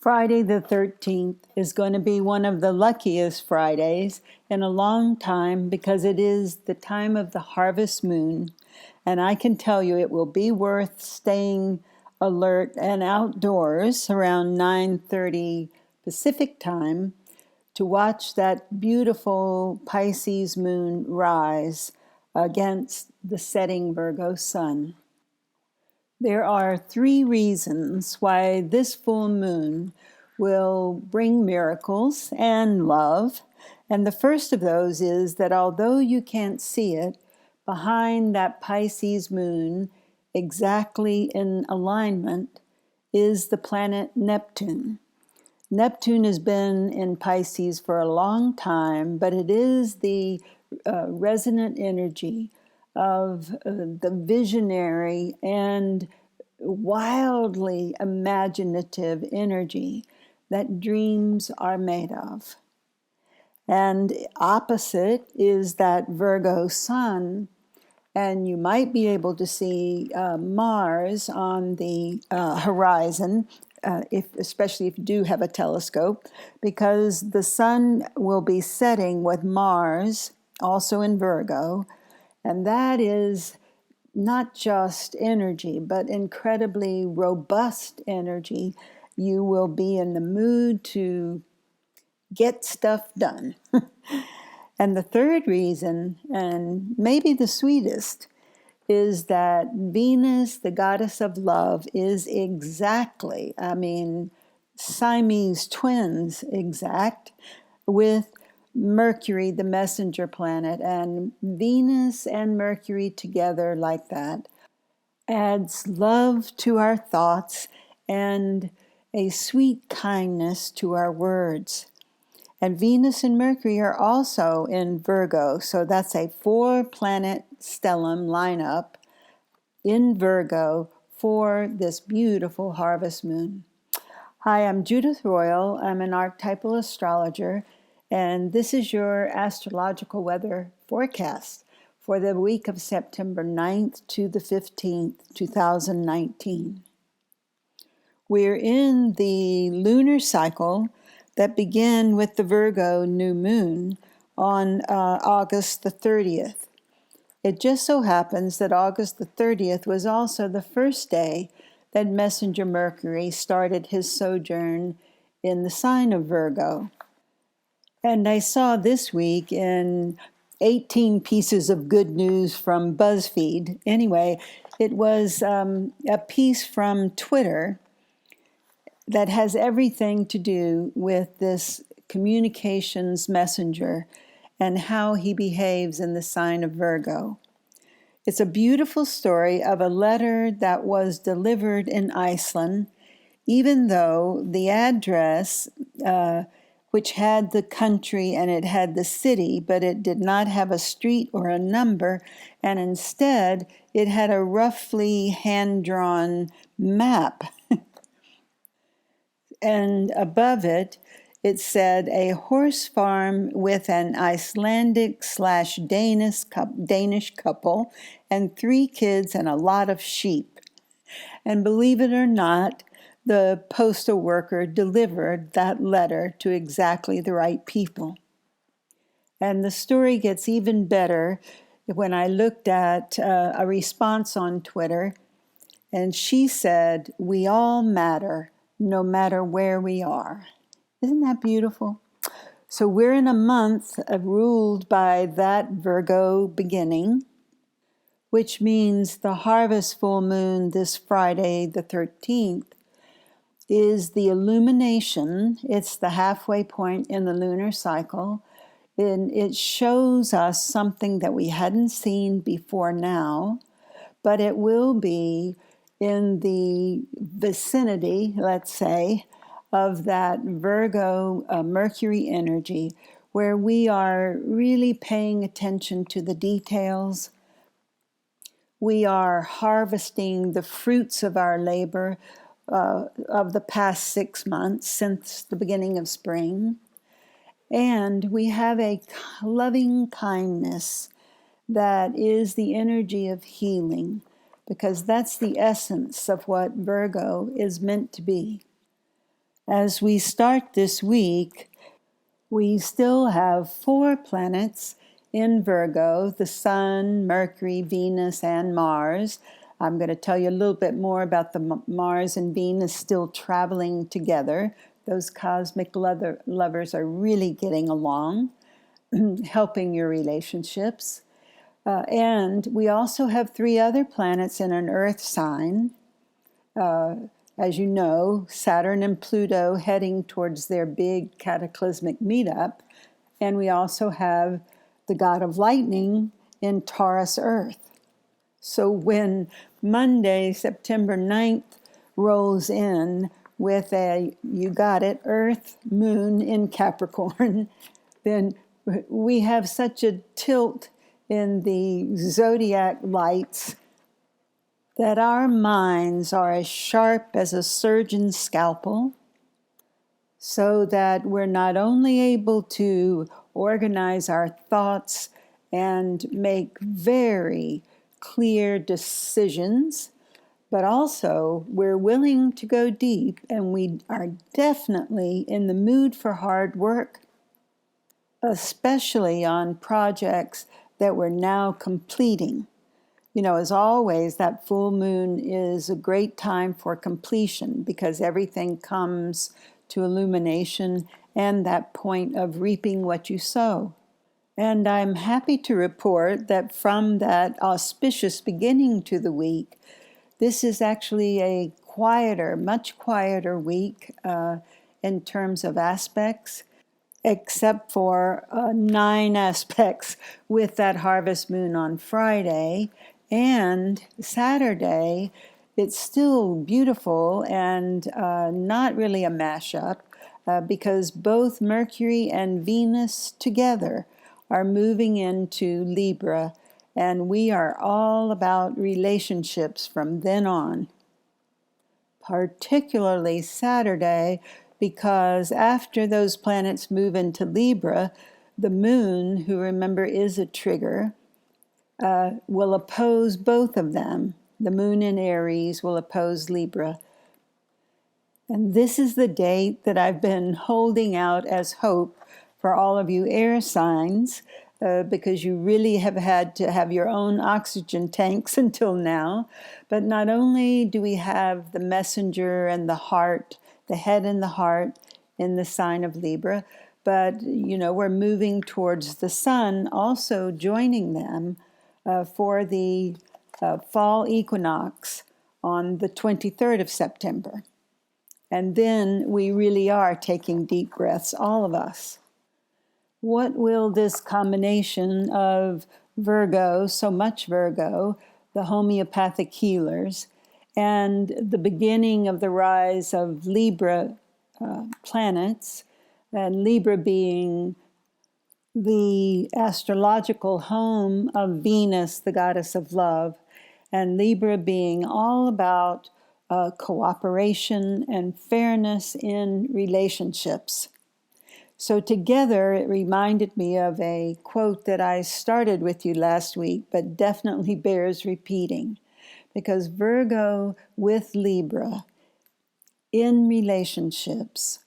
Friday the 13th is going to be one of the luckiest Fridays in a long time because it is the time of the harvest moon. And I can tell you it will be worth staying alert and outdoors around 9:30 Pacific time to watch that beautiful Pisces moon rise against the setting Virgo sun. There are 3 reasons why this full moon will bring miracles and love. And the first of those is that although you can't see it, behind that Pisces moon, exactly in alignment, is the planet Neptune. Neptune has been in Pisces for a long time, but it is the resonant energy of the visionary and wildly imaginative energy that dreams are made of. And opposite is that Virgo sun, and you might be able to see Mars on the horizon, especially if you do have a telescope, because the sun will be setting with Mars, also in Virgo, and that is not just energy, but incredibly robust energy. You will be in the mood to get stuff done. And the third reason, and maybe the sweetest, is that Venus, the goddess of love, is exactly, Siamese twins exact, with Mercury, the messenger planet. And Venus and Mercury together like that adds love to our thoughts and a sweet kindness to our words. And Venus and Mercury are also in Virgo, so that's a 4-planet stellium lineup in Virgo for this beautiful harvest moon. Hi, I'm Judith Royal. I'm an archetypal astrologer, and this is your astrological weather forecast for the week of September 9th to the 15th, 2019. We're in the lunar cycle that began with the Virgo new moon on August the 30th. It just so happens that August the 30th was also the first day that Messenger Mercury started his sojourn in the sign of Virgo. And I saw this week in 18 pieces of good news from BuzzFeed. Anyway, it was a piece from Twitter that has everything to do with this communications messenger and how he behaves in the sign of Virgo. It's a beautiful story of a letter that was delivered in Iceland, even though the address, which had the country and it had the city, but it did not have a street or a number, and instead it had a roughly hand-drawn map. And above it, it said a horse farm with an Icelandic/Danish couple and 3 kids and a lot of sheep. And believe it or not, the postal worker delivered that letter to exactly the right people. And the story gets even better when I looked at a response on Twitter, and she said, "We all matter, no matter where we are." Isn't that beautiful? So we're in a month ruled by that Virgo beginning, which means the harvest full moon this Friday, the 13th, is the illumination. It's the halfway point in the lunar cycle. And it shows us something that we hadn't seen before now, but it will be in the vicinity, let's say, of that Virgo Mercury energy, where we are really paying attention to the details. We are harvesting the fruits of our labor of the past 6 months since the beginning of spring. And we have a loving kindness that is the energy of healing, because that's the essence of what Virgo is meant to be. As we start this week, we still have 4 planets in Virgo: the Sun, Mercury, Venus, and Mars. I'm going to tell you a little bit more about the Mars and Venus still traveling together. Those cosmic lovers are really getting along, helping your relationships. And we also have 3 other planets in an Earth sign. As you know, Saturn and Pluto heading towards their big cataclysmic meetup. And we also have the god of lightning in Taurus Earth. So when Monday, September 9th, rolls in with a, you got it, Earth, Moon in Capricorn, then we have such a tilt in the zodiac lights that our minds are as sharp as a surgeon's scalpel, so that we're not only able to organize our thoughts and make very clear decisions, but also we're willing to go deep, and we are definitely in the mood for hard work, especially on projects that we're now completing. You know, as always, that full moon is a great time for completion because everything comes to illumination and that point of reaping what you sow. And I'm happy to report that from that auspicious beginning to the week, this is actually a quieter, much quieter week in terms of aspects, except for 9 aspects with that harvest moon on Friday. And Saturday, it's still beautiful and not really a mashup because both Mercury and Venus together are moving into Libra, and we are all about relationships from then on. Particularly Saturday, because after those planets move into Libra, the moon, who remember is a trigger, will oppose both of them. The moon in Aries will oppose Libra. And this is the date that I've been holding out as hope for all of you air signs, because you really have had to have your own oxygen tanks until now. But not only do we have the messenger and the heart, the head and the heart in the sign of Libra, but, you know, we're moving towards the sun also joining them for the fall equinox on the 23rd of September. And then we really are taking deep breaths, all of us. What will this combination of Virgo, so much Virgo, the homeopathic healers, and the beginning of the rise of Libra planets, and Libra being the astrological home of Venus, the goddess of love, and Libra being all about cooperation and fairness in relationships. So together, it reminded me of a quote that I started with you last week, but definitely bears repeating, because Virgo with Libra in relationships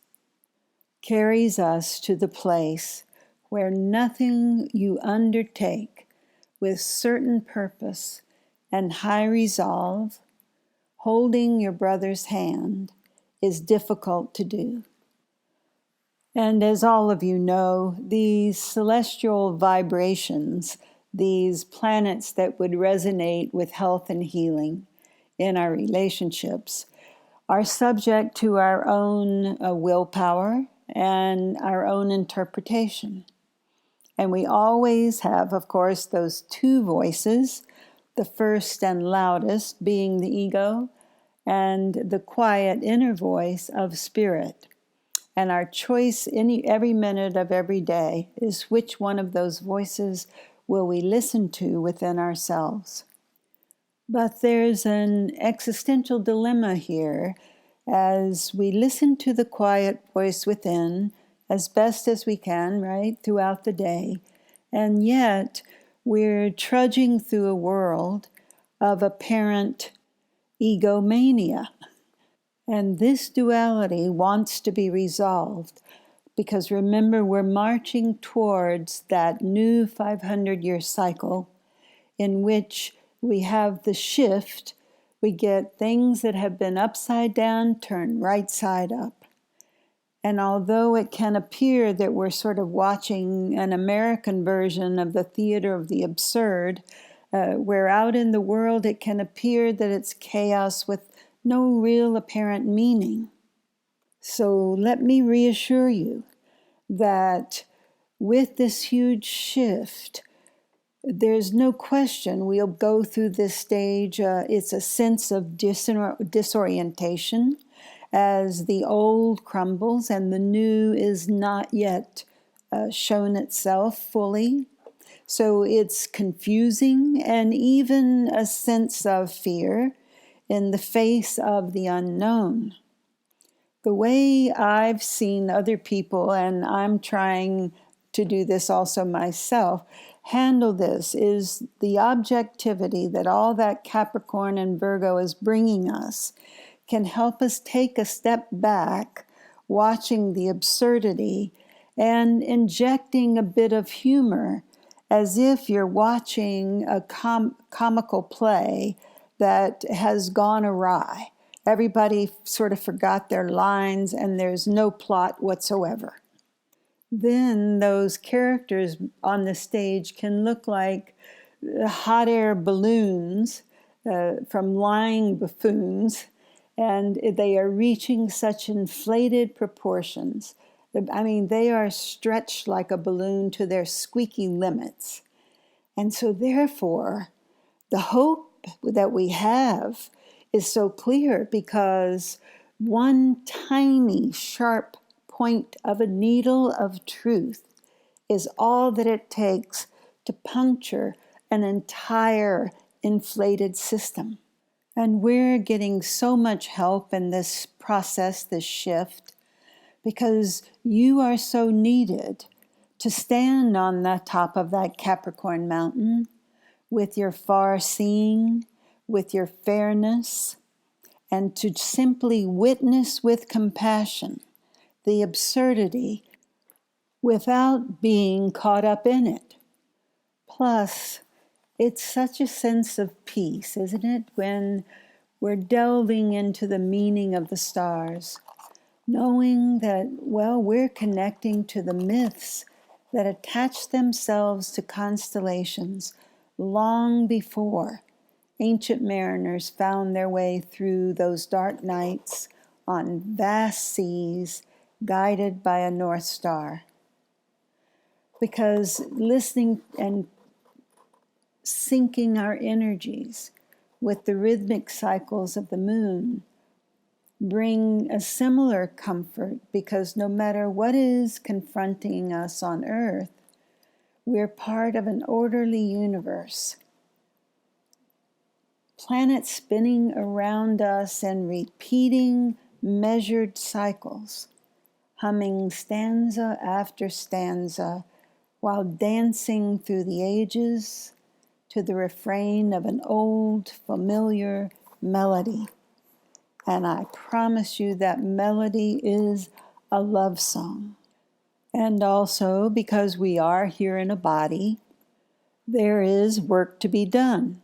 carries us to the place where nothing you undertake with certain purpose and high resolve, holding your brother's hand, is difficult to do. And as all of you know, these celestial vibrations, these planets that would resonate with health and healing in our relationships, are subject to our own willpower and our own interpretation. And we always have, of course, those 2 voices, the first and loudest being the ego, and the quiet inner voice of spirit. And our choice every minute of every day is which one of those voices will we listen to within ourselves. But there's an existential dilemma here as we listen to the quiet voice within as best as we can, right, throughout the day. And yet we're trudging through a world of apparent egomania. And this duality wants to be resolved because remember, we're marching towards that new 500-year cycle in which we have the shift. We get things that have been upside down turned right side up. And although it can appear that we're sort of watching an American version of the theater of the absurd, where out in the world it can appear that it's chaos with no real apparent meaning. So let me reassure you that with this huge shift, there's no question we'll go through this stage. It's a sense of disorientation as the old crumbles and the new is not yet shown itself fully. So it's confusing and even a sense of fear in the face of the unknown. The way I've seen other people, and I'm trying to do this also myself, handle this is the objectivity that all that Capricorn and Virgo is bringing us can help us take a step back, watching the absurdity and injecting a bit of humor as if you're watching a comical play that has gone awry. Everybody sort of forgot their lines and there's no plot whatsoever. Then those characters on the stage can look like hot air balloons from lying buffoons, and they are reaching such inflated proportions. I mean, they are stretched like a balloon to their squeaky limits. And so therefore, the hope that we have is so clear because one tiny sharp point of a needle of truth is all that it takes to puncture an entire inflated system. And we're getting so much help in this process, this shift, because you are so needed to stand on the top of that Capricorn mountain with your far-seeing, with your fairness, and to simply witness with compassion the absurdity without being caught up in it. Plus, it's such a sense of peace, isn't it, when we're delving into the meaning of the stars, knowing that, well, we're connecting to the myths that attach themselves to constellations long before ancient mariners found their way through those dark nights on vast seas guided by a North Star. Because listening and syncing our energies with the rhythmic cycles of the moon bring a similar comfort, because no matter what is confronting us on Earth, we're part of an orderly universe. Planets spinning around us and repeating measured cycles, humming stanza after stanza while dancing through the ages to the refrain of an old familiar melody. And I promise you that melody is a love song. And also, because we are here in a body, there is work to be done.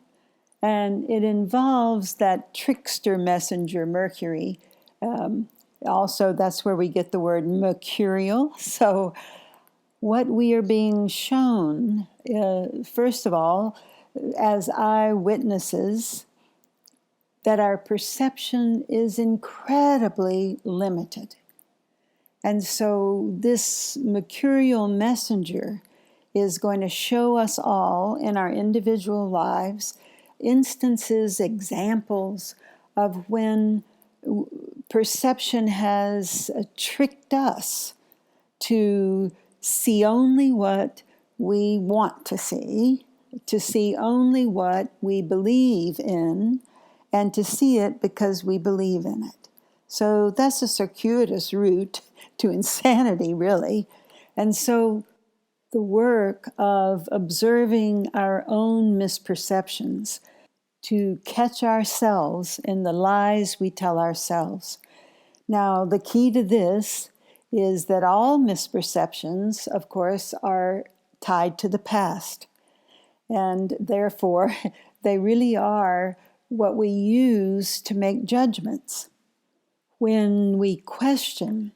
And it involves that trickster messenger, Mercury. Also, that's where we get the word mercurial. So what we are being shown, first of all, as eyewitnesses, that our perception is incredibly limited. And so this mercurial messenger is going to show us all in our individual lives instances, examples of when perception has tricked us to see only what we want to see only what we believe in, and to see it because we believe in it. So that's a circuitous route to insanity, really. And so the work of observing our own misperceptions to catch ourselves in the lies we tell ourselves, Now, the key to this is that all misperceptions, of course, are tied to the past. And therefore, they really are what we use to make judgments. When we question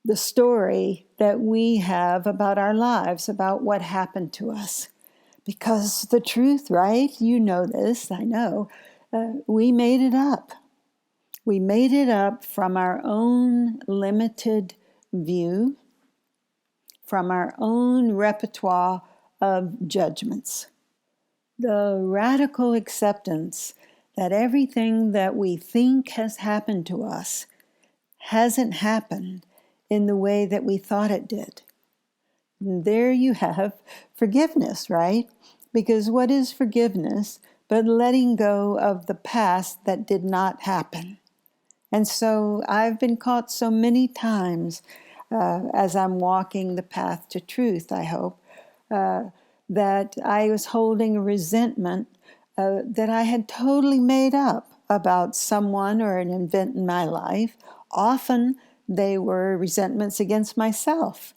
the story that we have about our lives, about what happened to us. Because the truth, right? You know this, I know. We made it up. We made it up from our own limited view, from our own repertoire of judgments. The radical acceptance that everything that we think has happened to us hasn't happened in the way that we thought it did. And there you have forgiveness, right? Because what is forgiveness but letting go of the past that did not happen? And so I've been caught so many times as I'm walking the path to truth, I hope, that I was holding a resentment that I had totally made up about someone or an event in my life. Often they were resentments against myself,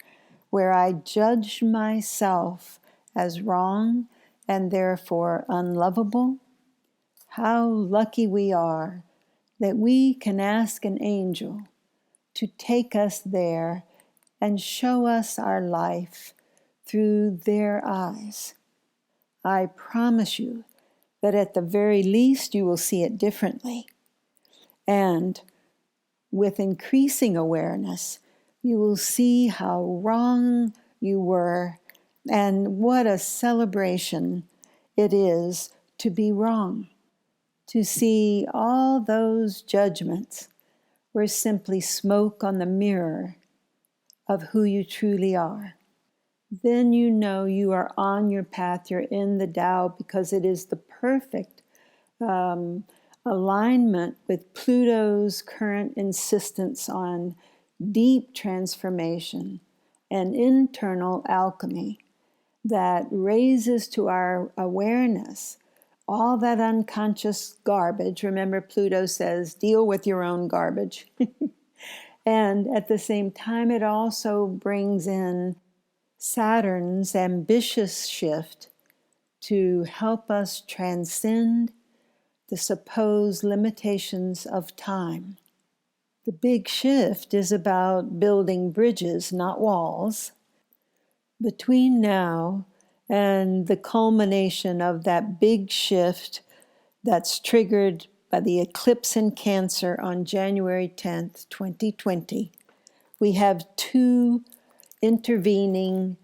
where I judged myself as wrong and therefore unlovable. How lucky we are that we can ask an angel to take us there and show us our life through their eyes. I promise you that at the very least you will see it differently. And with increasing awareness, you will see how wrong you were and what a celebration it is to be wrong. To see all those judgments were simply smoke on the mirror of who you truly are. Then you know you are on your path, you're in the Tao, because it is the perfect alignment with Pluto's current insistence on deep transformation and internal alchemy that raises to our awareness all that unconscious garbage. Remember, Pluto says, deal with your own garbage. And at the same time, it also brings in Saturn's ambitious shift to help us transcend the supposed limitations of time. The big shift is about building bridges, not walls, between now and the culmination of that big shift that's triggered by the eclipse in Cancer on January 10th, 2020. We have two intervening.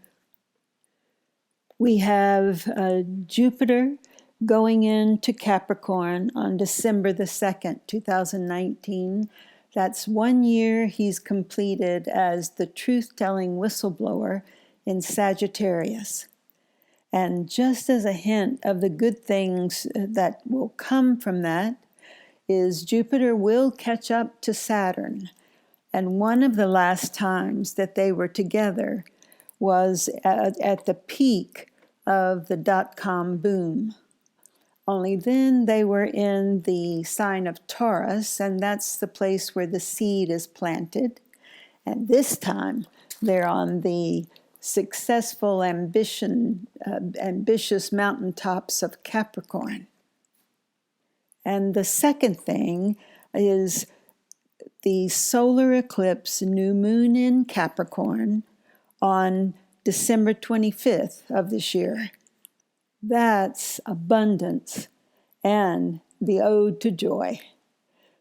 We have Jupiter going into Capricorn on December the 2nd, 2019. That's 1 year he's completed as the truth-telling whistleblower in Sagittarius. And just as a hint of the good things that will come from that is Jupiter will catch up to Saturn. And one of the last times that they were together was at the peak of the dot-com boom. Only then they were in the sign of Taurus, and that's the place where the seed is planted. And this time they're on the successful, ambitious mountaintops of Capricorn. And the second thing is the solar eclipse, new moon in Capricorn, on December 25th of this year. That's abundance and the ode to joy.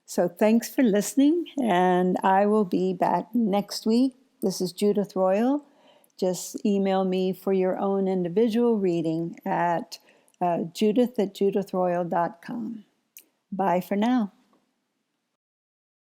So thanks for listening, and I will be back next week. This is Judith Royal. Just email me for your own individual reading at judith@judithroyal.com. Bye for now.